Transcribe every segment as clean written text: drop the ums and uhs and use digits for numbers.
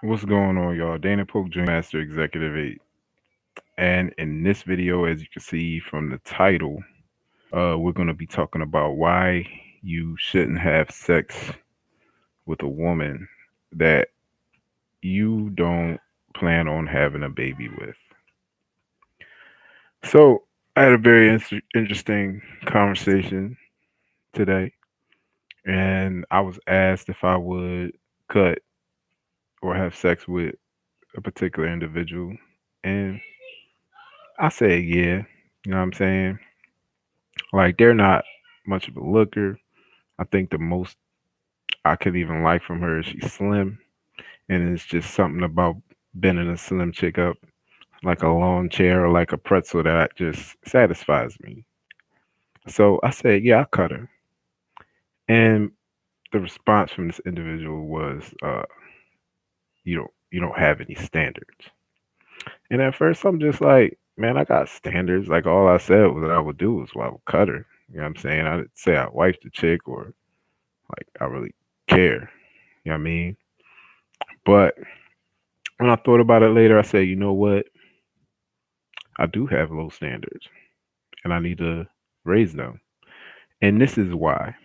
What's going on, y'all? Dana Polk Jr., Master Executive 8. And in this video, as you can see from the title, we're going to be talking about why you shouldn't have sex with a woman that you don't plan on having a baby with. So, I had a very interesting conversation today, and I was asked if I would cut or have sex with a particular individual. And I said, yeah, you know what I'm saying? Like they're not much of a looker. I think the most I could even like from her is she's slim, and it's just something about bending a slim chick up like a lawn chair or like a pretzel that just satisfies me. So I said, yeah, I cut her, and the response from this individual was, you don't have any standards. And at first, I'm just like, man, I got standards. Like all I said was that I would do was, well, I would cut her. You know what I'm saying? I didn't say I wiped the chick or like I really care. You know what I mean? But when I thought about it later, I said, you know what? I do have low standards and I need to raise them. And this is why.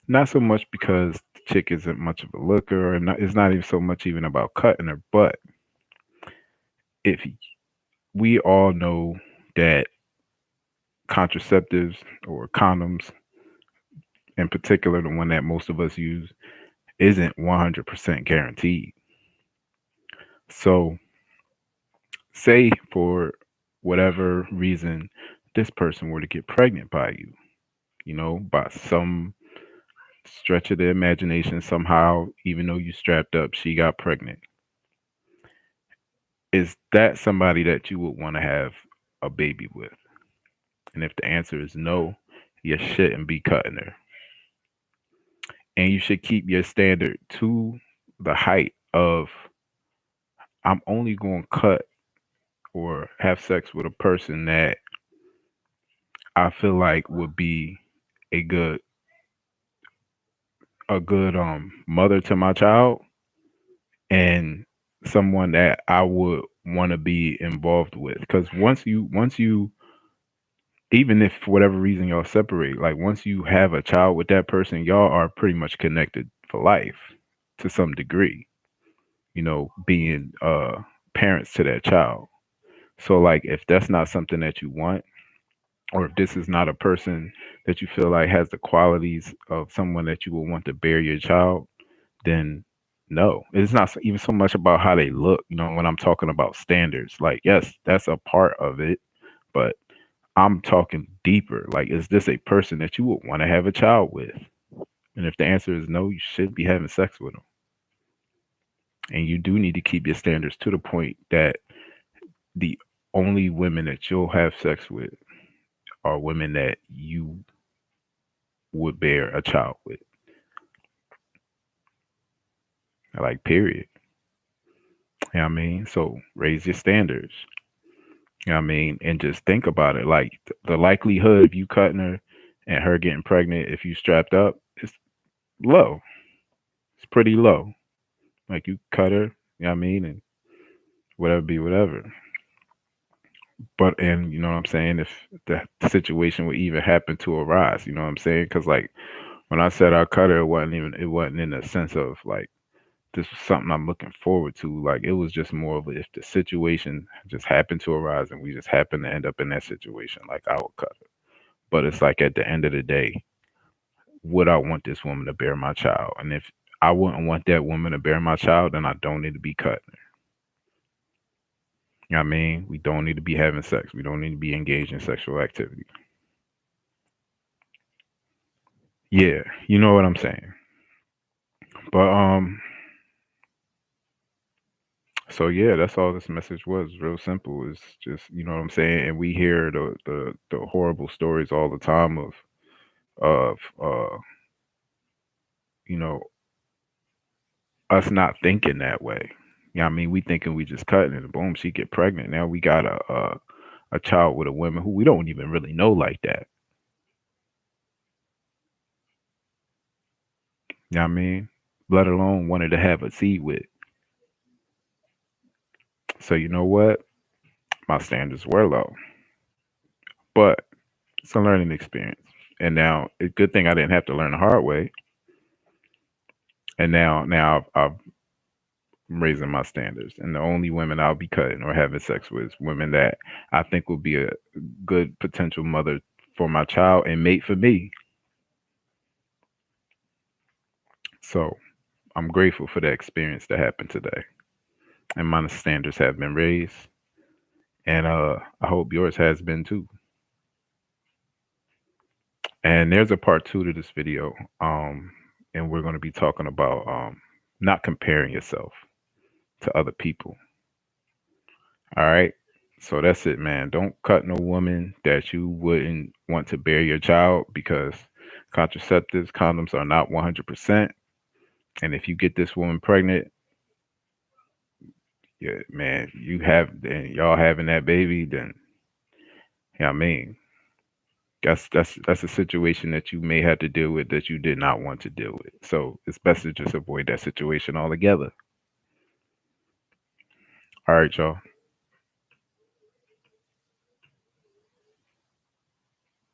Not so much because the chick isn't much of a looker, and it's not even so much even about cutting her, but if we all know that contraceptives or condoms, in particular, the one that most of us use, isn't 100% guaranteed. So, say for whatever reason, this person were to get pregnant by you, by some stretch of the imagination, somehow, even though you strapped up, she got pregnant. Is that somebody that you would want to have a baby with? And if the answer is no, you shouldn't be cutting her. And you should keep your standard to the height of I'm only going to cut or have sex with a person that I feel like would be a good a good mother to my child and someone that I would want to be involved with. Because once you even if for whatever reason y'all separate, like once you have a child with that person, y'all are pretty much connected for life to some degree. Being parents to that child. So like if that's not something that you want, or if this is not a person that you feel like has the qualities of someone that you would want to bear your child, then no. It's not even so much about how they look. When I'm talking about standards, like, yes, that's a part of it, but I'm talking deeper. Like, is this a person that you would want to have a child with? And if the answer is no, you should be having sex with them. And you do need to keep your standards to the point that the only women that you'll have sex with are women that you would bear a child with. Like, period. You know what I mean? So raise your standards. You know what I mean? And just think about it. Like, the likelihood of you cutting her and her getting pregnant if you strapped up is low. It's pretty low. Like, you cut her, you know what I mean? And whatever be whatever. But, and you know what I'm saying? If the situation would even happen to arise, you know what I'm saying? Because, like, when I said I cut her, it wasn't in the sense of like, this was something I'm looking forward to. Like it was just more of if the situation just happened to arise and we just happened to end up in that situation, like I would cut it. But it's like at the end of the day, would I want this woman to bear my child? And if I wouldn't want that woman to bear my child, then I don't need to be cutting her. You know what I mean? We don't need to be having sex. We don't need to be engaged in sexual activity. Yeah, you know what I'm saying. But so yeah, that's all this message was. Real simple. It's just you know what I'm saying. And we hear the horrible stories all the time of you know us not thinking that way. You know what I mean? We thinking we just cutting it and boom, she get pregnant. Now we got a child with a woman who we don't even really know like that. You know what I mean? Let alone wanted to have a seed with. So you know what? My standards were low, but it's a learning experience. And now, a good thing I didn't have to learn the hard way. And now I'm raising my standards, and the only women I'll be cutting or having sex with is women that I think will be a good potential mother for my child and mate for me. So I'm grateful for the experience that happened today, and my standards have been raised, and I hope yours has been too. And there's a part two to this video, and we're going to be talking about not comparing yourself to other people. All right. So that's it, man. Don't cut no woman that you wouldn't want to bear your child, because contraceptives, condoms are not 100%. And if you get this woman pregnant, yeah, man, then y'all having that baby, then yeah, I mean, that's a situation that you may have to deal with that you did not want to deal with. So it's best to just avoid that situation altogether. All right, y'all.